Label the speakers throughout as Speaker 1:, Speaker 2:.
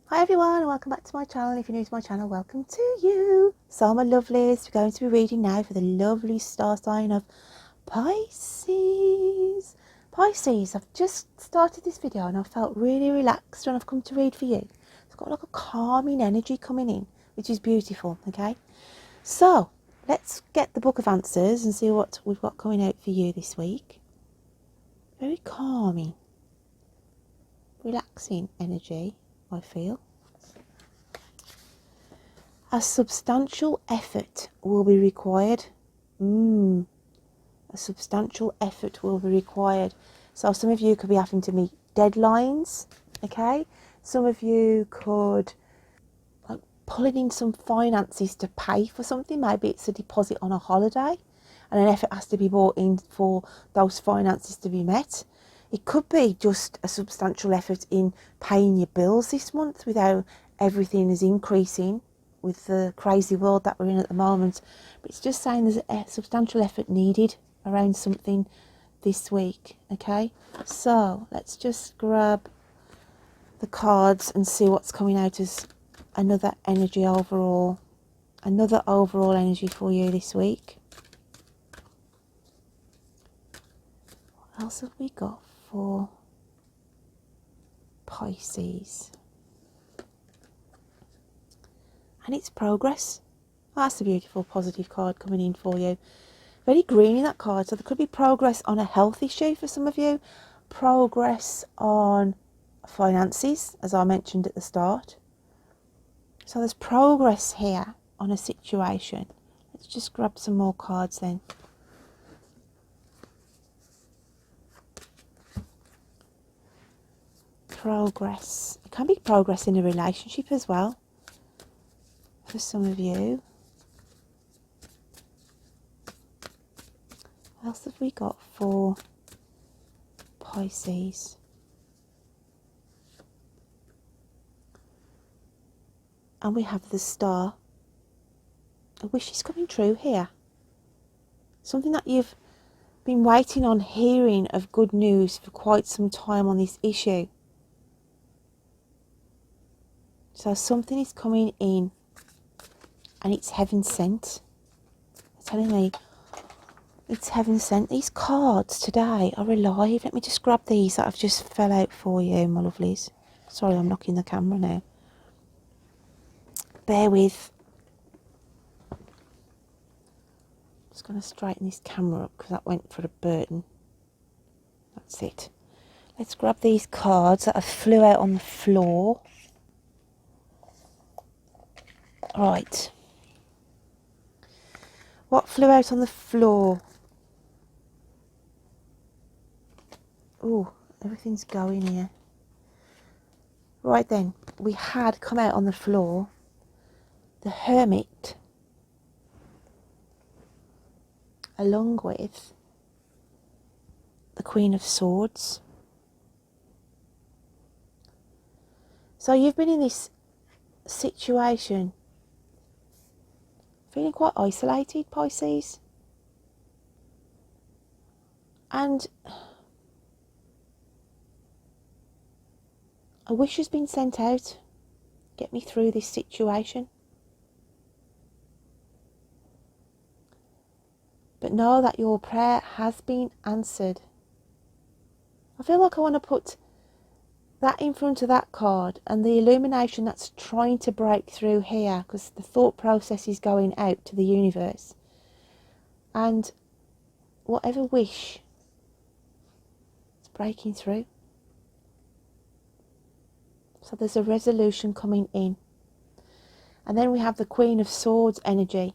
Speaker 1: Hi everyone and welcome back to my channel. If you're new to my channel, welcome to you. So my lovelies, we're going to be reading now for the lovely star sign of Pisces. Pisces, I've just started this video and I felt really relaxed when I've come to read for you. It's got like a calming energy coming in, which is beautiful, okay? So let's get the book of answers and see what we've got coming out for you this week. Very calming, relaxing energy, I feel. A substantial effort will be required. A substantial effort will be required. So some of you could be having to meet deadlines, okay? Some of you could like pulling in some finances to pay for something. Maybe it's a deposit on a holiday and an effort has to be brought in for those finances to be met. It could be just a substantial effort in paying your bills this month without everything is increasing with the crazy world that we're in at the moment. But it's just saying there's a substantial effort needed around something this week, okay? So let's just grab the cards and see what's coming out as another energy overall. Another overall energy for you this week. What else have we got for Pisces? And it's progress. Oh, that's a beautiful positive card coming in for you. Very green in that card. So there could be progress on a health issue for some of you. Progress on finances, as I mentioned at the start. So there's progress here on a situation. Let's just grab some more cards then. Progress. It can be progress in a relationship as well for some of you. What else have we got for Pisces? And we have the Star. A wish is coming true here. Something that you've been waiting on hearing of good news for quite some time on this issue. So something is coming in and it's heaven sent. It's telling me it's heaven sent. These cards today are alive. Let me just grab these that I've just fell out for you, my lovelies. Sorry, I'm knocking the camera now. Bear with. Just going to straighten this camera up because that went for a burden. That's it. Let's grab these cards that have flew out on the floor. Right. What flew out on the floor? Oh, everything's going here. Right then, we had come out on the floor the Hermit, along with the Queen of Swords. So you've been in this situation feeling quite isolated, Pisces. And a wish has been sent out. Get me through this situation. But know that your prayer has been answered. I feel like I want to put that in front of that card and the illumination that's trying to break through here, because the thought process is going out to the universe. And whatever wish is breaking through. So there's a resolution coming in. And then we have the Queen of Swords energy.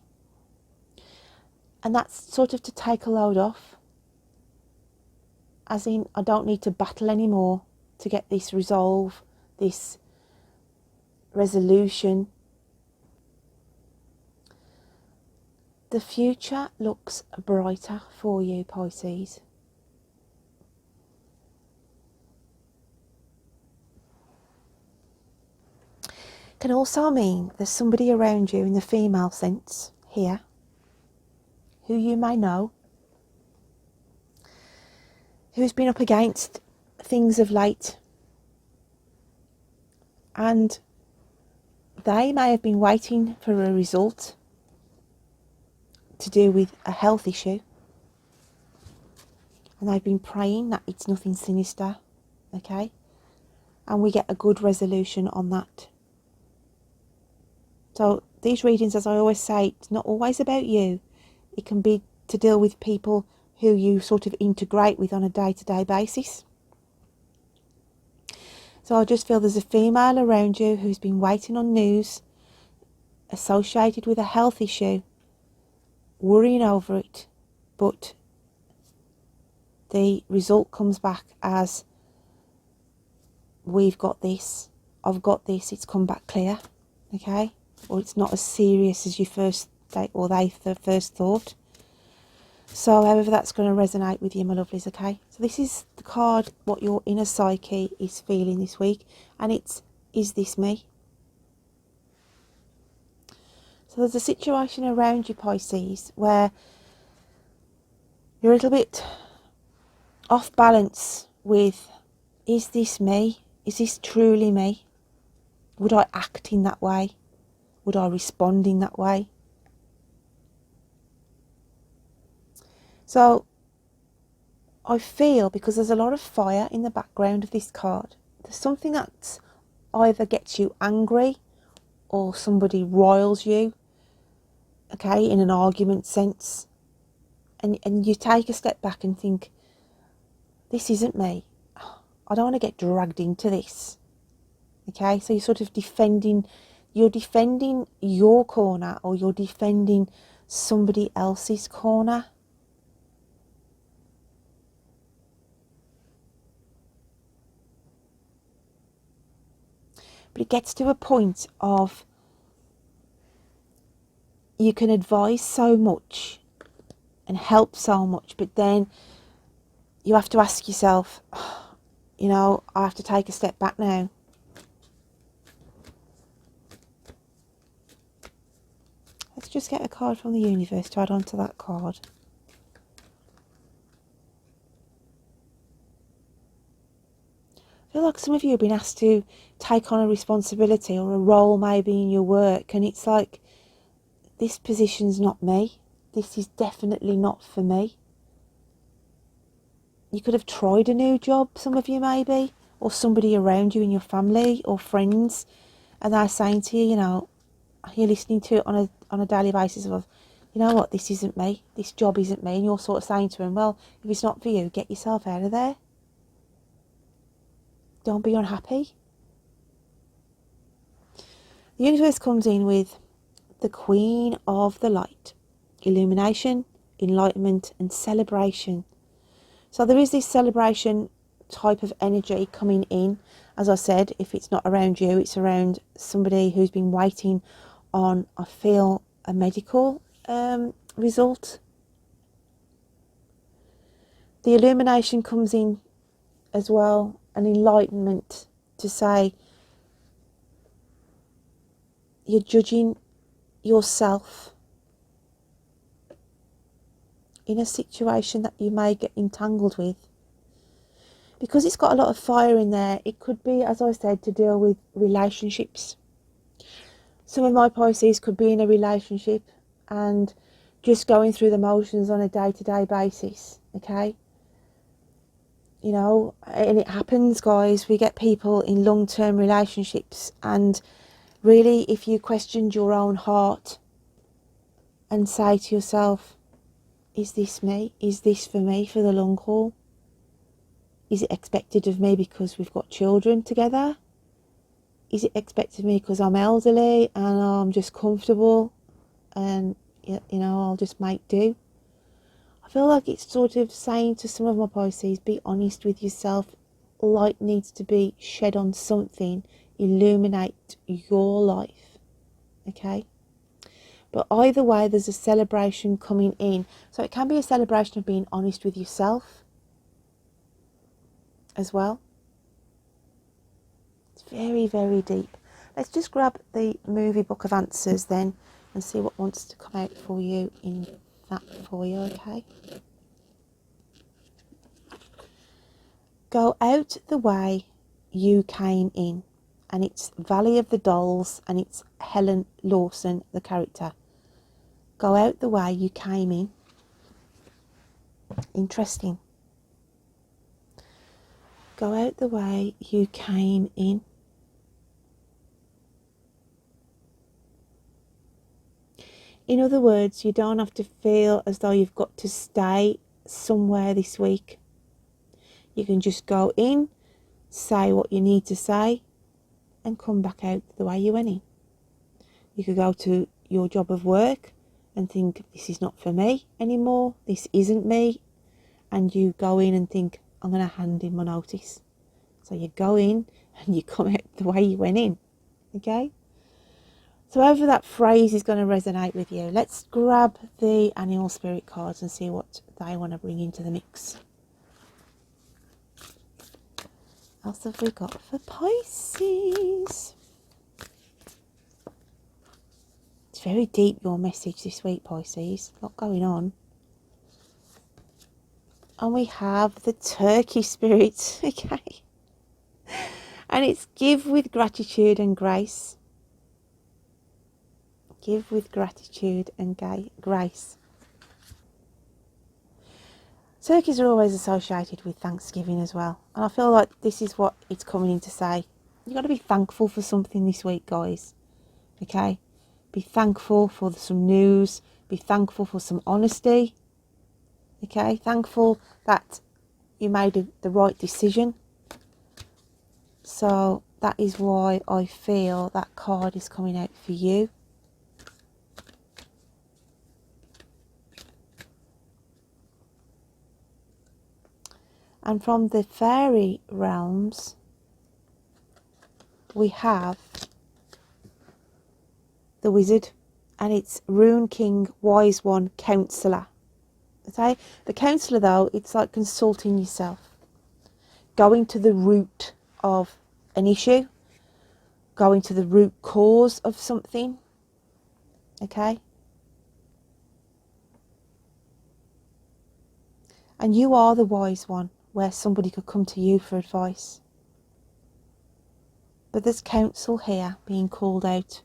Speaker 1: And that's sort of to take a load off. As in, I don't need to battle anymore to get this resolve, this resolution. The future looks brighter for you, Pisces. Can also mean there's somebody around you in the female sense here who you may know, who's been up against things of late, and they may have been waiting for a result to do with a health issue, and they've been praying that it's nothing sinister, okay? And we get a good resolution on that. So these readings, as I always say, it's not always about you. It can be to deal with people who you sort of integrate with on a day-to-day basis. So I just feel there's a female around you who's been waiting on news associated with a health issue, worrying over it, but the result comes back as, we've got this, I've got this, it's come back clear, okay? Or it's not as serious as you first thought. So however that's going to resonate with you, my lovelies, okay? So this is the card, what your inner psyche is feeling this week, and it's, is this me? So there's a situation around you, Pisces, where you're a little bit off balance with, is this me? Is this truly me? Would I act in that way? Would I respond in that way? So I feel, because there's a lot of fire in the background of this card, there's something that either gets you angry or somebody riles you, okay, in an argument sense. And you take a step back and think, this isn't me. I don't want to get dragged into this. Okay, so you're sort of defending your corner, or you're defending somebody else's corner. But it gets to a point of, you can advise so much and help so much, but then you have to ask yourself, you know, I have to take a step back now. Let's just get a card from the universe to add on to that card. I feel like some of you have been asked to take on a responsibility or a role maybe in your work, and it's like, this position's not me. This is definitely not for me. You could have tried a new job, some of you maybe, or somebody around you in your family or friends, and they're saying to you, you know, you're listening to it on a daily basis of, you know what, this isn't me, this job isn't me, and you're sort of saying to them, well, if it's not for you, get yourself out of there. Don't be unhappy. The universe comes in with the Queen of the Light, illumination, enlightenment, and celebration. So there is this celebration type of energy coming in. As I said, if it's not around you, it's around somebody who's been waiting on, I feel, a medical result. The illumination comes in as well, an enlightenment, to say you're judging yourself in a situation that you may get entangled with. Because it's got a lot of fire in there, it could be, as I said, to deal with relationships. Some of my Pisces could be in a relationship and just going through the motions on a day-to-day basis, okay? You know, and it happens, guys. We get people in long-term relationships, and really, if you questioned your own heart and say to yourself, is this me? Is this for me for the long haul? Is it expected of me because we've got children together? Is it expected of me because I'm elderly and I'm just comfortable and, you know, I'll just make do? I feel like it's sort of saying to some of my Pisces, be honest with yourself. Light needs to be shed on something. Illuminate your life. Okay? But either way, there's a celebration coming in. So it can be a celebration of being honest with yourself as well. It's very, very deep. Let's just grab the movie book of answers then and see what wants to come out for you in that for you, okay? Go out the way you came in and it's Valley of the Dolls, and it's Helen Lawson, the character. Go out the way you came in. Interesting. Go out the way you came in. In other words, you don't have to feel as though you've got to stay somewhere this week. You can just go in, say what you need to say, and come back out the way you went in. You could go to your job of work and think, this is not for me anymore, this isn't me, and you go in and think, I'm going to hand in my notice. So you go in and you come out the way you went in, okay? So however that phrase is going to resonate with you, let's grab the animal spirit cards and see what they want to bring into the mix. What else have we got for Pisces? It's very deep, your message this week, Pisces. A lot going on. And we have the turkey spirit, okay? And it's give with gratitude and grace. Give with gratitude and grace. Turkeys are always associated with Thanksgiving as well. And I feel like this is what it's coming in to say. You've got to be thankful for something this week, guys. Okay? Be thankful for some news. Be thankful for some honesty. Okay? Thankful that you made the right decision. So that is why I feel that card is coming out for you. And from the fairy realms, we have the wizard, and it's Rune King, Wise One, Counsellor. Okay? The counsellor, though, it's like consulting yourself, going to the root of an issue, going to the root cause of something. Okay? And you are the wise one, where somebody could come to you for advice. But there's counsel here being called out.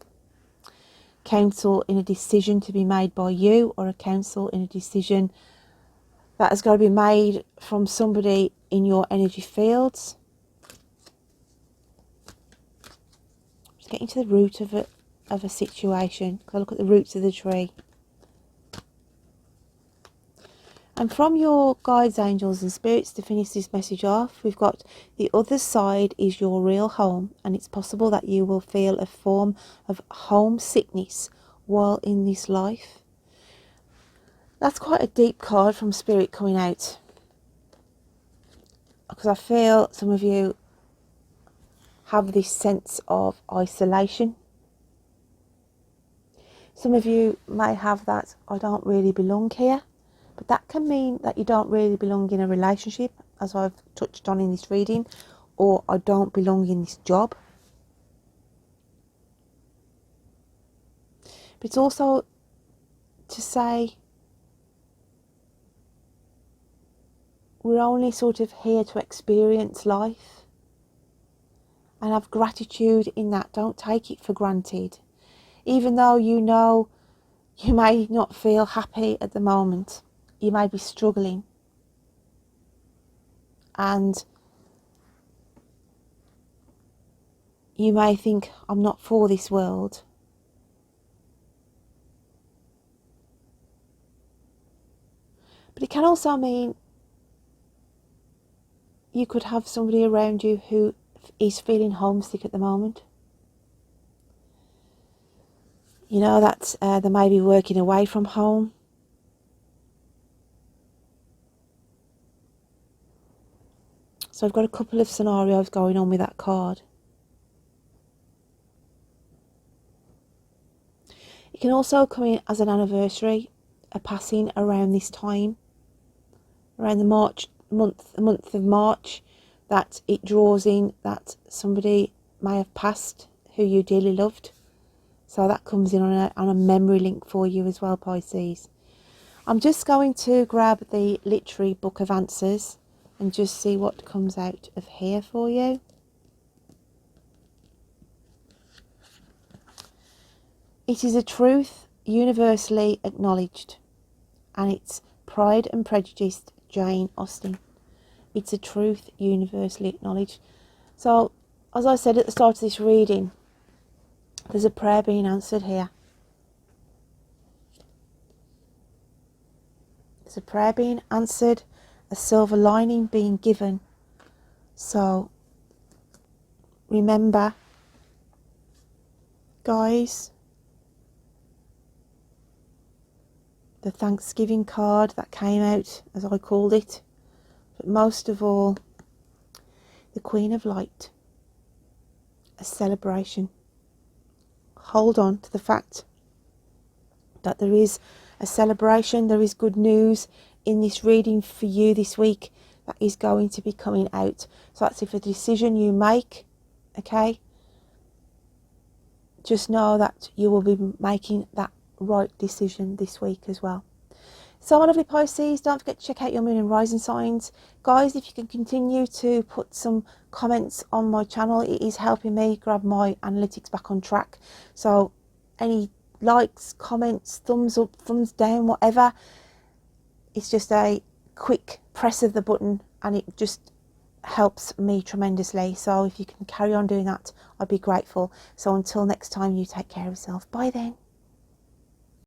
Speaker 1: Counsel in a decision to be made by you, or a counsel in a decision that has got to be made from somebody in your energy fields. Just getting to the root of a situation. Go look at the roots of the tree. And from your guides, angels and spirits, to finish this message off, we've got the other side is your real home, and it's possible that you will feel a form of homesickness while in this life. That's quite a deep card from Spirit coming out, because I feel some of you have this sense of isolation. Some of you may have that, I don't really belong here. But that can mean that you don't really belong in a relationship, as I've touched on in this reading, or I don't belong in this job. But it's also to say we're only sort of here to experience life and have gratitude in that. Don't take it for granted. Even though you know you may not feel happy at the moment, you may be struggling, and you may think, I'm not for this world. But it can also mean you could have somebody around you who is feeling homesick at the moment. You know, that they may be working away from home. So I've got a couple of scenarios going on with that card. It can also come in as an anniversary, a passing around this time, around the month of March, that it draws in that somebody may have passed who you dearly loved. So that comes in on a memory link for you as well, Pisces. I'm just going to grab the literary book of answers and just see what comes out of here for you. It is a truth universally acknowledged, and it's Pride and Prejudice, Jane Austen. It's a truth universally acknowledged. So, as I said at the start of this reading, there's a prayer being answered here. There's a prayer being answered, a silver lining being given. So, remember, guys, the Thanksgiving card that came out, as I called it, but most of all, the Queen of Light, a celebration. Hold on to the fact that there is a celebration, there is good news in this reading for you this week that is going to be coming out. So that's if a decision you make, okay, just know that you will be making that right decision this week as well. So my lovely Pisces, don't forget to check out your moon and rising signs. Guys, if you can continue to put some comments on my channel, it is helping me grab my analytics back on track. So any likes, comments, thumbs up, thumbs down, whatever, it's just a quick press of the button and it just helps me tremendously. So if you can carry on doing that, I'd be grateful. So until next time, you take care of yourself. Bye then.